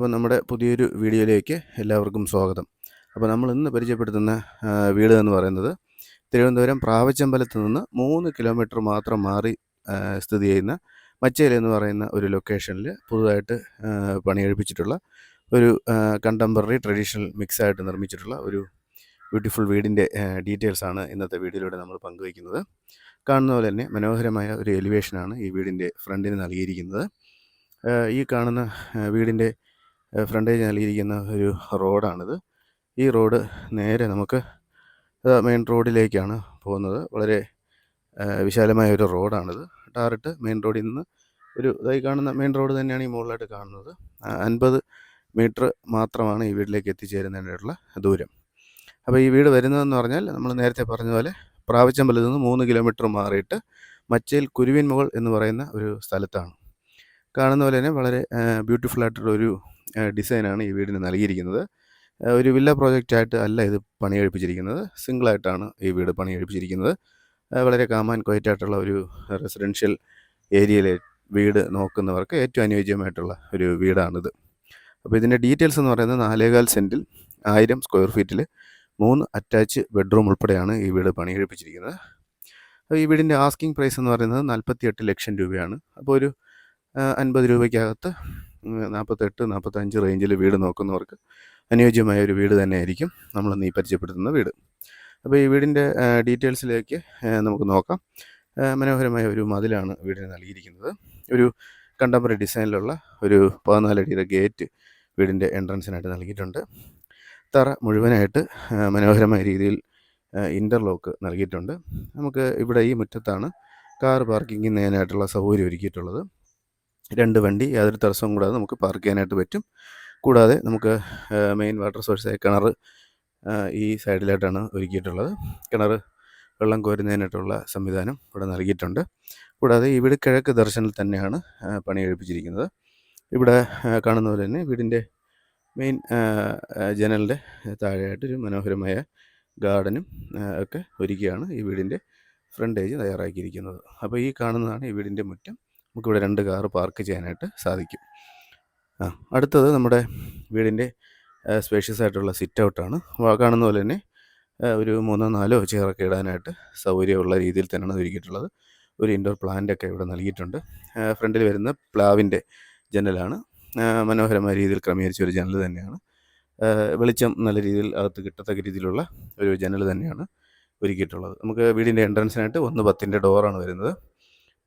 അപ്പോൾ നമ്മുടെ പുതിയൊരു വീഡിയോയിലേക്ക് എല്ലാവർക്കും സ്വാഗതം. അപ്പോൾ നമ്മൾ ഇന്ന് പരിചയപ്പെടുത്തുന്ന വീട് എന്ന് പറയുന്നത് തിരുവനന്തപുരം പ്രാവച്ചമ്പലത്ത് നിന്ന് 3 കിലോമീറ്റർ മാത്രം മാറി സ്ഥിതി ചെയ്യുന്ന മച്ചേൽ എന്ന് പറയുന്ന ഒരു ലൊക്കേഷനിൽ പുതുതായിട്ട് പണികഴിപ്പിച്ചിട്ടുള്ള ഒരു കണ്ടംപററി ട്രഡീഷണൽ മിക്സായിട്ട് നിർമ്മിച്ചിട്ടുള്ള ഒരു ബ്യൂട്ടിഫുൾ വീടിൻ്റെ ഡീറ്റെയിൽസാണ് ഇന്നത്തെ വീഡിയോയിലൂടെ നമ്മൾ പങ്കുവയ്ക്കുന്നത്. കാണുന്ന പോലെ തന്നെ മനോഹരമായ ഒരു എലിവേഷനാണ് ഈ വീടിൻ്റെ ഫ്രണ്ടിന് നൽകിയിരിക്കുന്നത്. ഈ കാണുന്ന വീടിൻ്റെ ഫ്രണ്ടേജ് നൽകിയിരിക്കുന്ന ഒരു റോഡാണിത്. ഈ റോഡ് നേരെ നമുക്ക് മെയിൻ റോഡിലേക്കാണ് പോകുന്നത്. വളരെ വിശാലമായ ഒരു റോഡാണിത്. ടാറിട്ട് മെയിൻ റോഡിൽ നിന്ന് ഇതായി കാണുന്ന മെയിൻ റോഡ് തന്നെയാണ് ഈ മുകളിലായിട്ട് കാണുന്നത്. 50 മീറ്റർ മാത്രമാണ് ഈ വീട്ടിലേക്ക് എത്തിച്ചേരുന്നതിനുള്ള ദൂരം. അപ്പോൾ ഈ വീട് വരുന്നതെന്ന് പറഞ്ഞാൽ നമ്മൾ നേരത്തെ പറഞ്ഞ പോലെ പ്രാവച്ചമ്പലത്ത് നിന്ന് 3 കിലോമീറ്റർ മാറിയിട്ട് മച്ചേൽ കുരുവിൻമുകൾ എന്ന് പറയുന്ന ഒരു സ്ഥലത്താണ്. കാണുന്ന പോലെ തന്നെ വളരെ ബ്യൂട്ടിഫുൾ ആയിട്ടുള്ളൊരു ഡിസൈനാണ് ഈ വീടിന് നൽകിയിരിക്കുന്നത്. ഒരു വില്ല പ്രോജക്റ്റായിട്ട് അല്ല ഇത് പണി കഴിപ്പിച്ചിരിക്കുന്നത്. സിംഗിളായിട്ടാണ് ഈ വീട് പണി കഴിപ്പിച്ചിരിക്കുന്നത്. വളരെ കാം ആൻഡ് ക്വയറ്റ് ആയിട്ടുള്ള ഒരു റെസിഡൻഷ്യൽ ഏരിയയിലെ വീട് നോക്കുന്നവർക്ക് ഏറ്റവും അനുയോജ്യമായിട്ടുള്ള ഒരു വീടാണിത്. അപ്പോൾ ഇതിൻ്റെ ഡീറ്റെയിൽസ് എന്ന് പറയുന്നത് 4.25 സെൻറ്റിൽ 1000 സ്ക്വയർ ഫീറ്റിൽ 3 അറ്റാച്ച് ബെഡ്റൂം ഉൾപ്പെടെയാണ് ഈ വീട് പണി കഴിപ്പിച്ചിരിക്കുന്നത്. അപ്പോൾ ഈ വീടിൻ്റെ ആസ്കിംഗ് പ്രൈസ് എന്ന് പറയുന്നത് 48 ലക്ഷം രൂപയാണ്. അപ്പോൾ ഒരു 50 രൂപയ്ക്കകത്ത് 48-45 റേഞ്ചിൽ വീട് നോക്കുന്നവർക്ക് അനുയോജ്യമായ ഒരു വീട് തന്നെയായിരിക്കും നമ്മളിന്ന് ഈ പരിചയപ്പെടുത്തുന്ന വീട്. അപ്പോൾ ഈ വീടിൻ്റെ ഡീറ്റെയിൽസിലേക്ക് നമുക്ക് നോക്കാം. മനോഹരമായ ഒരു മതിലാണ് വീടിന് നൽകിയിരിക്കുന്നത്. ഒരു കണ്ടംപററി ഡിസൈനിലുള്ള ഒരു 14 അടിയുടെ ഗേറ്റ് വീടിൻ്റെ എൻട്രൻസിനായിട്ട് നൽകിയിട്ടുണ്ട്. തറ മുഴുവനായിട്ട് മനോഹരമായ രീതിയിൽ ഇൻ്റർലോക്ക് നൽകിയിട്ടുണ്ട്. നമുക്ക് ഇവിടെ ഈ മുറ്റത്താണ് കാർ പാർക്കിങ്ങിനായിട്ടുള്ള സൗകര്യം ഒരുക്കിയിട്ടുള്ളത്. 2 വണ്ടി യാതൊരു തടസ്സവും കൂടാതെ നമുക്ക് പാർക്ക് ചെയ്യാനായിട്ട് പറ്റും. കൂടാതെ നമുക്ക് മെയിൻ വാട്ടർ സോഴ്സായ കിണർ ഈ സൈഡിലായിട്ടാണ് ഒരുക്കിയിട്ടുള്ളത്. കിണർ വെള്ളം കോരുന്നതിനായിട്ടുള്ള സംവിധാനം ഇവിടെ നൽകിയിട്ടുണ്ട്. കൂടാതെ ഈ വീട് കിഴക്ക് ദർശനിൽ തന്നെയാണ് പണി കഴിപ്പിച്ചിരിക്കുന്നത്. ഇവിടെ കാണുന്ന പോലെ തന്നെ വീടിൻ്റെ മെയിൻ ജനലിൻ്റെ താഴെയായിട്ടൊരു മനോഹരമായ ഗാർഡനും ഒക്കെ ഒരുക്കിയാണ് ഈ വീടിൻ്റെ ഫ്രണ്ടേജ് തയ്യാറാക്കിയിരിക്കുന്നത്. അപ്പോൾ ഈ കാണുന്നതാണ് ഈ വീടിൻ്റെ മുറ്റം. നമുക്കിവിടെ 2 കാറ് പാർക്ക് ചെയ്യാനായിട്ട് സാധിക്കും. അടുത്തത് നമ്മുടെ വീടിൻ്റെ സ്പേഷ്യസ് ആയിട്ടുള്ള സിറ്റ് ഔട്ടാണ്. കാണുന്ന പോലെ തന്നെ ഒരു 3-4 ചെയറൊക്കെ ഇടാനായിട്ട് സൗകര്യമുള്ള രീതിയിൽ തന്നെയാണ് ഒരുക്കിയിട്ടുള്ളത്. ഒരു ഇൻഡോർ പ്ലാന്റൊക്കെ ഇവിടെ നൽകിയിട്ടുണ്ട്. ഫ്രണ്ടിൽ വരുന്ന പ്ലാവിൻ്റെ ജനലാണ്. മനോഹരമായ രീതിയിൽ ക്രമീകരിച്ച ഒരു ജനൽ തന്നെയാണ്. വെളിച്ചം നല്ല രീതിയിൽ അകത്ത് കിട്ടത്തക്ക രീതിയിലുള്ള ഒരു ജനൽ തന്നെയാണ് ഒരുക്കിയിട്ടുള്ളത്. നമുക്ക് വീടിൻ്റെ എൻട്രൻസിനായിട്ട് 1.10 ഡോറാണ് വരുന്നത്.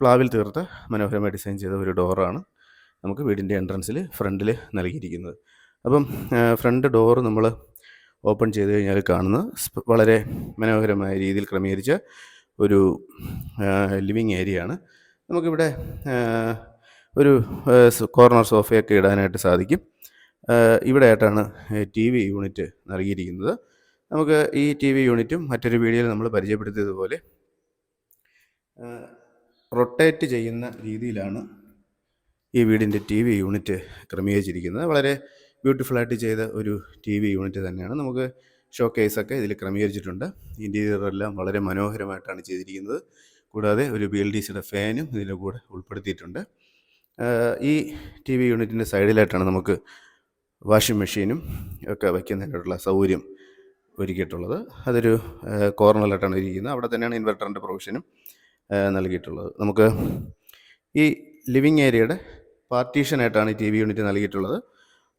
പ്ലാവിൽ തീർത്ത മനോഹരമായി ഡിസൈൻ ചെയ്ത ഒരു ഡോറാണ് നമുക്ക് വീടിൻ്റെ എൻട്രൻസിൽ ഫ്രണ്ടിൽ നൽകിയിരിക്കുന്നത്. അപ്പം ഫ്രണ്ട് ഡോറ് നമ്മൾ ഓപ്പൺ ചെയ്ത് കഴിഞ്ഞാൽ കാണുന്നത് വളരെ മനോഹരമായ രീതിയിൽ ക്രമീകരിച്ച ഒരു ലിവിങ് ഏരിയയാണ്. നമുക്കിവിടെ ഒരു കോർണർ സോഫയൊക്കെ ഇടാനായിട്ട് സാധിക്കും. ഇവിടെ ആയിട്ടാണ് TV യൂണിറ്റ് നൽകിയിരിക്കുന്നത്. നമുക്ക് ഈ TV യൂണിറ്റും മറ്റൊരു വീഡിയോയിൽ നമ്മൾ പരിചയപ്പെടുത്തിയതുപോലെ റൊട്ടേറ്റ് ചെയ്യുന്ന രീതിയിലാണ് ഈ വീടിൻ്റെ TV യൂണിറ്റ് ക്രമീകരിച്ചിരിക്കുന്നത്. വളരെ ബ്യൂട്ടിഫുള്ളായിട്ട് ചെയ്ത ഒരു TV യൂണിറ്റ് തന്നെയാണ്. നമുക്ക് ഷോ കേസൊക്കെ ഇതിൽ ക്രമീകരിച്ചിട്ടുണ്ട്. ഇൻറ്റീരിയറെല്ലാം വളരെ മനോഹരമായിട്ടാണ് ചെയ്തിരിക്കുന്നത്. കൂടാതെ ഒരു BLDCയുടെ ഫാനും ഇതിൻ്റെ കൂടെ ഉൾപ്പെടുത്തിയിട്ടുണ്ട്. ഈ TV യൂണിറ്റിൻ്റെ സൈഡിലായിട്ടാണ് നമുക്ക് വാഷിംഗ് മെഷീനും ഒക്കെ വയ്ക്കുന്നതിനുള്ള സൗകര്യം ഒരുക്കിയിട്ടുള്ളത്. അതൊരു കോർണറിലായിട്ടാണ് ഇരിക്കുന്നത്. അവിടെ തന്നെയാണ് ഇൻവെർട്ടറിൻ്റെ പ്രൊവിഷനും നൽകിയിട്ടുള്ളത്. നമുക്ക് ഈ ലിവിങ് ഏരിയയുടെ പാർട്ടീഷനായിട്ടാണ് ഈ TV യൂണിറ്റ് നൽകിയിട്ടുള്ളത്.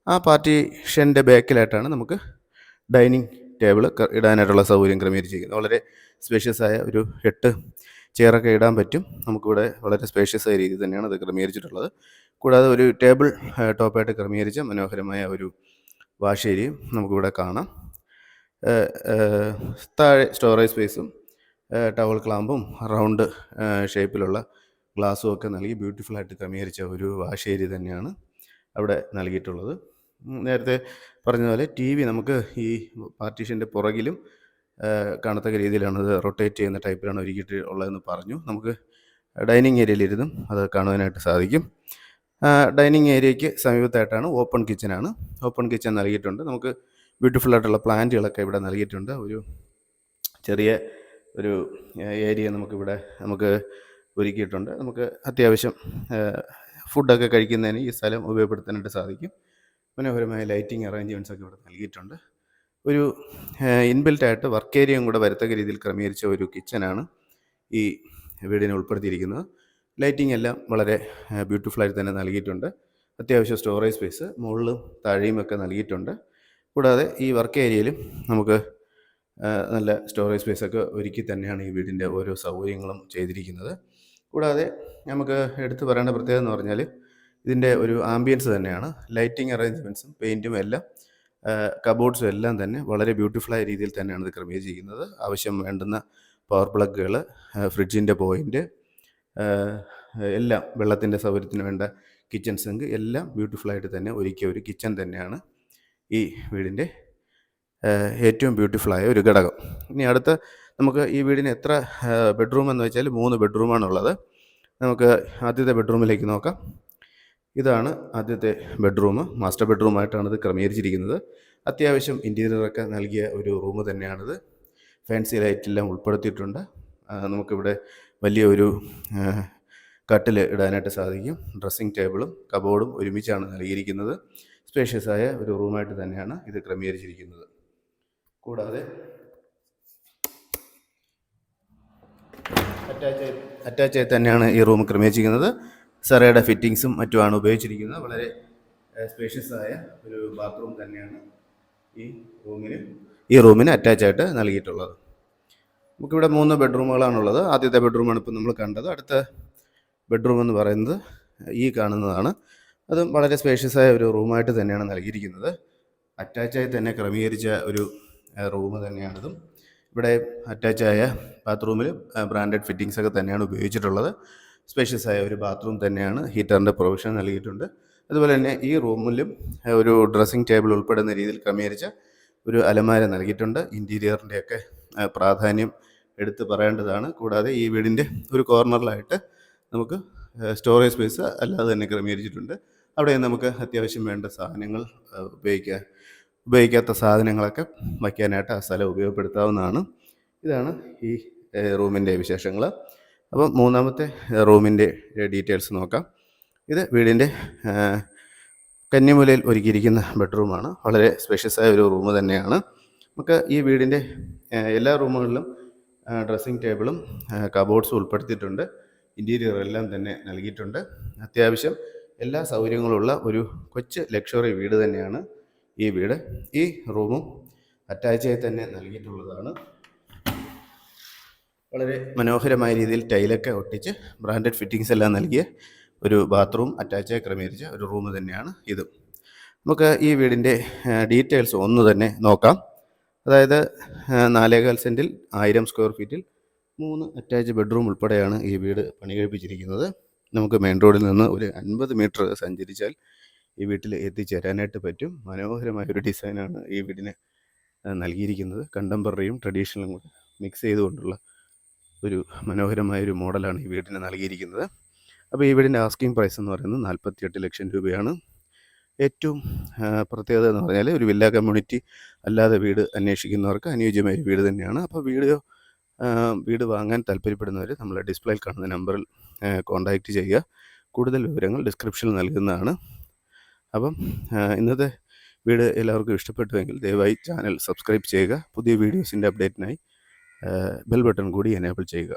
ആ പാർട്ടീഷൻ്റെ ബാക്കിലായിട്ടാണ് നമുക്ക് ഡൈനിങ് ടേബിൾ ഇടാനായിട്ടുള്ള സൗകര്യം ക്രമീകരിച്ചിരിക്കുന്നത്. വളരെ സ്പേഷ്യസ് ആയ ഒരു 8 ചെയറൊക്കെ ഇടാൻ പറ്റും. നമുക്കിവിടെ വളരെ സ്പേഷ്യസ് ആയ രീതിയിൽ തന്നെയാണ് അത് ക്രമീകരിച്ചിട്ടുള്ളത്. കൂടാതെ ഒരു ടേബിൾ ടോപ്പായിട്ട് ക്രമീകരിച്ച മനോഹരമായ ഒരു വാഷ് ഏരിയയും നമുക്കിവിടെ കാണാം. താഴെ സ്റ്റോറേജ് സ്പേസും ടവൽ ക്ലാമ്പും റൗണ്ട് ഷേപ്പിലുള്ള ഗ്ലാസ്സും ഒക്കെ നൽകി ബ്യൂട്ടിഫുള്ളായിട്ട് ക്രമീകരിച്ച ഒരു വാഷ് ഏരിയ തന്നെയാണ് അവിടെ നൽകിയിട്ടുള്ളത്. നേരത്തെ പറഞ്ഞതുപോലെ TV നമുക്ക് ഈ പാർട്ടീഷൻ്റെ പുറകിലും കാണത്തക്ക രീതിയിലാണ് അത് റൊട്ടേറ്റ് ചെയ്യുന്ന ടൈപ്പിലാണ് ഒരുക്കിയിട്ട് ഉള്ളതെന്ന് പറഞ്ഞു. നമുക്ക് ഡൈനിങ് ഏരിയയിലിരുന്നും അത് കാണുവാനായിട്ട് സാധിക്കും. ഡൈനിങ് ഏരിയയ്ക്ക് സമീപത്തായിട്ടാണ് ഓപ്പൺ കിച്ചനാണ്. ഓപ്പൺ കിച്ചൻ നൽകിയിട്ടുണ്ട്. നമുക്ക് ബ്യൂട്ടിഫുള്ളായിട്ടുള്ള പ്ലാന്റുകളൊക്കെ ഇവിടെ നൽകിയിട്ടുണ്ട്. ഒരു ചെറിയ ഒരു ഏരിയ നമുക്ക് ഒരുക്കിയിട്ടുണ്ട്. നമുക്ക് അത്യാവശ്യം ഫുഡൊക്കെ കഴിക്കുന്നതിന് ഈ സ്ഥലം ഉപയോഗപ്പെടുത്താനായിട്ട് സാധിക്കും. മനോഹരമായ ലൈറ്റിംഗ് അറേഞ്ച്മെൻറ്റ്സ് ഒക്കെ ഇവിടെ നൽകിയിട്ടുണ്ട്. ഒരു ഇൻബിൽറ്റായിട്ട് വർക്ക് ഏരിയയും കൂടെ വരത്തക്ക രീതിയിൽ ക്രമീകരിച്ച ഒരു കിച്ചനാണ് ഈ വീടിനെ ഉൾപ്പെടുത്തിയിരിക്കുന്നത്. ലൈറ്റിംഗ് എല്ലാം വളരെ ബ്യൂട്ടിഫുള്ളായിട്ട് തന്നെ നൽകിയിട്ടുണ്ട്. അത്യാവശ്യം സ്റ്റോറേജ് സ്പേസ് മുകളിലും താഴെയും ഒക്കെ നൽകിയിട്ടുണ്ട്. കൂടാതെ ഈ വർക്ക് ഏരിയയിലും നമുക്ക് നല്ല സ്റ്റോറേജ് സ്പേസൊക്കെ ഒരുക്കി തന്നെയാണ് ഈ വീടിൻ്റെ ഓരോ സൗകര്യങ്ങളും ചെയ്തിരിക്കുന്നത്. കൂടാതെ നമുക്ക് എടുത്തു പറയേണ്ട പ്രത്യേകത എന്ന് പറഞ്ഞാൽ ഇതിൻ്റെ ഒരു ആംബിയൻസ് തന്നെയാണ്. ലൈറ്റിംഗ് അറേഞ്ച്മെൻറ്റ്സും പെയിൻറ്റും എല്ലാം കബോർഡ്സും എല്ലാം തന്നെ വളരെ ബ്യൂട്ടിഫുള്ളായ രീതിയിൽ തന്നെയാണ് ഇത് ക്രമീകരിച്ചിരിക്കുന്നത്. ആവശ്യം വേണ്ടുന്ന പവർ പ്ലഗുകൾ, ഫ്രിഡ്ജിൻ്റെ പോയിൻ്റ്, എല്ലാം വെള്ളത്തിൻ്റെ സൗകര്യത്തിന് വേണ്ട കിച്ചൺ സിങ്ക് എല്ലാം ബ്യൂട്ടിഫുള്ളായിട്ട് തന്നെ ഒരുക്കിയ ഒരു കിച്ചൺ തന്നെയാണ് ഈ വീടിൻ്റെ ഏറ്റവും ബ്യൂട്ടിഫുള്ളായ ഒരു ഘടകം. ഇനി അടുത്ത നമുക്ക് ഈ വീടിന് എത്ര ബെഡ്റൂം എന്ന് വെച്ചാൽ 3 ബെഡ്റൂമാണുള്ളത്. നമുക്ക് ആദ്യത്തെ ബെഡ്റൂമിലേക്ക് നോക്കാം. ഇതാണ് ആദ്യത്തെ ബെഡ്റൂം. മാസ്റ്റർ ബെഡ്റൂമായിട്ടാണ് ഇത് ക്രമീകരിച്ചിരിക്കുന്നത്. അത്യാവശ്യം ഇൻറ്റീരിയറൊക്കെ നൽകിയ ഒരു റൂം തന്നെയാണിത്. ഫാൻസി ലൈറ്റെല്ലാം ഉൾപ്പെടുത്തിയിട്ടുണ്ട്. നമുക്കിവിടെ വലിയൊരു കട്ടിൽ ഇടാനായിട്ട് സാധിക്കും. ഡ്രസ്സിങ് ടേബിളും കബോർഡും ഒരുമിച്ചാണ് നൽകിയിരിക്കുന്നത്. സ്പേഷ്യസായ ഒരു റൂമായിട്ട് തന്നെയാണ് ഇത് ക്രമീകരിച്ചിരിക്കുന്നത്. കൂടാതെ അറ്റാച്ചായി തന്നെയാണ് ഈ റൂം ക്രമീകരിച്ചിരിക്കുന്നത്. സെറയുടെ ഫിറ്റിങ്സും മറ്റുമാണ് ഉപയോഗിച്ചിരിക്കുന്നത്. വളരെ സ്പേഷ്യസായ ഒരു ബാത്റൂം തന്നെയാണ് ഈ റൂമിന് അറ്റാച്ചായിട്ട് നൽകിയിട്ടുള്ളത്. നമുക്കിവിടെ 3 ബെഡ്റൂമുകളാണുള്ളത്. ആദ്യത്തെ ബെഡ്റൂമാണ് ഇപ്പോൾ നമ്മൾ കണ്ടത്. അടുത്ത ബെഡ്റൂം എന്ന് പറയുന്നത് ഈ കാണുന്നതാണ്. അതും വളരെ സ്പേഷ്യസായ ഒരു റൂമായിട്ട് തന്നെയാണ് നൽകിയിരിക്കുന്നത്. അറ്റാച്ചായി തന്നെ ക്രമീകരിച്ച ഒരു റൂം തന്നെയാണിതും. ഇവിടെ അറ്റാച്ചായ ബാത്റൂമിൽ ബ്രാൻഡഡ് ഫിറ്റിങ്സ് ഒക്കെ തന്നെയാണ് ഉപയോഗിച്ചിട്ടുള്ളത്. സ്പേഷ്യസായ ഒരു ബാത്റൂം തന്നെയാണ്. ഹീറ്ററിൻ്റെ പ്രൊവിഷൻ നൽകിയിട്ടുണ്ട്. അതുപോലെ തന്നെ ഈ റൂമിലും ഒരു ഡ്രസ്സിങ് ടേബിൾ ഉൾപ്പെടുന്ന രീതിയിൽ ക്രമീകരിച്ച ഒരു അലമാര നൽകിയിട്ടുണ്ട്. ഇൻറ്റീരിയറിൻ്റെയൊക്കെ പ്രാധാന്യം എടുത്ത് പറയേണ്ടതാണ്. കൂടാതെ ഈ വീടിൻ്റെ ഒരു കോർണറിലായിട്ട് നമുക്ക് സ്റ്റോറേജ് സ്പേസ് അല്ലാതെ തന്നെ ക്രമീകരിച്ചിട്ടുണ്ട്. അവിടെ നമുക്ക് അത്യാവശ്യം വേണ്ട സാധനങ്ങൾ ഉപയോഗിക്കാത്ത സാധനങ്ങളൊക്കെ വയ്ക്കാനായിട്ട് ആ സ്ഥലം ഉപയോഗപ്പെടുത്താവുന്നതാണ്. ഇതാണ് ഈ റൂമിൻ്റെ വിശേഷങ്ങൾ. അപ്പം മൂന്നാമത്തെ റൂമിൻ്റെ ഡീറ്റെയിൽസ് നോക്കാം. ഇത് വീടിൻ്റെ കന്നിമൂലയിൽ ഒരുക്കിയിരിക്കുന്ന ബെഡ്റൂമാണ്. വളരെ സ്പേഷ്യസായ ഒരു റൂം തന്നെയാണ്. നമുക്ക് ഈ വീടിൻ്റെ എല്ലാ റൂമുകളിലും ഡ്രസ്സിങ് ടേബിളും കബോർഡ്സും ഉൾപ്പെടുത്തിയിട്ടുണ്ട്. ഇൻറ്റീരിയർ എല്ലാം തന്നെ നൽകിയിട്ടുണ്ട്. അത്യാവശ്യം എല്ലാ സൗകര്യങ്ങളുള്ള ഒരു കൊച്ചു ലക്ഷറി വീട് തന്നെയാണ് ഈ വീട്. ഈ റൂമും അറ്റാച്ചായി തന്നെ നൽകിയിട്ടുള്ളതാണ്. വളരെ മനോഹരമായ രീതിയിൽ ടൈലൊക്കെ ഒട്ടിച്ച് ബ്രാൻഡഡ് ഫിറ്റിങ്സ് എല്ലാം നൽകിയ ഒരു ബാത്റൂം അറ്റാച്ചായി ക്രമീകരിച്ച ഒരു റൂം തന്നെയാണ് ഇത്. നമുക്ക് ഈ വീടിൻ്റെ ഡീറ്റെയിൽസ് ഒന്ന് തന്നെ നോക്കാം. അതായത് 4.25 സെൻറ്റിൽ 1000 സ്ക്വയർ ഫീറ്റിൽ 3 അറ്റാച്ച് ബെഡ്റൂം ഉൾപ്പെടെയാണ് ഈ വീട് പണി കഴിപ്പിച്ചിരിക്കുന്നത്. നമുക്ക് മെയിൻ റോഡിൽ നിന്ന് ഒരു 50 മീറ്റർ സഞ്ചരിച്ചാൽ ഈ വീട്ടിൽ എത്തിച്ചേരാനായിട്ട് പറ്റും. മനോഹരമായൊരു ഡിസൈനാണ് ഈ വീടിന് നൽകിയിരിക്കുന്നത്. കണ്ടംപററിയും ട്രഡീഷണലും കൂടെ മിക്സ് ചെയ്തുകൊണ്ടുള്ള ഒരു മനോഹരമായൊരു മോഡലാണ് ഈ വീടിന് നൽകിയിരിക്കുന്നത്. അപ്പോൾ ഈ വീടിൻ്റെ ആസ്കിങ് പ്രൈസ് എന്ന് പറയുന്നത് 48 ലക്ഷം രൂപയാണ്. ഏറ്റവും പ്രത്യേകത എന്ന് പറഞ്ഞാൽ ഒരു വില്ല കമ്മ്യൂണിറ്റി അല്ലാതെ വീട് അന്വേഷിക്കുന്നവർക്ക് അനുയോജ്യമായ ഒരു വീട് തന്നെയാണ്. അപ്പോൾ വീട് വാങ്ങാൻ താല്പര്യപ്പെടുന്നവർ നമ്മളെ ഡിസ്പ്ലേയിൽ കാണുന്ന നമ്പറിൽ കോൺടാക്റ്റ് ചെയ്യുക. കൂടുതൽ വിവരങ്ങൾ ഡിസ്ക്രിപ്ഷനിൽ നൽകുന്നതാണ്. അപ്പം ഇന്നത്തെ വീഡിയോ എല്ലാവർക്കും ഇഷ്ടപ്പെട്ടുവെങ്കിൽ ദയവായി ചാനൽ സബ്സ്ക്രൈബ് ചെയ്യുക. പുതിയ വീഡിയോസിൻ്റെ അപ്ഡേറ്റിനായി ബെൽ ബട്ടൺ കൂടി എനേബിൾ ചെയ്യുക.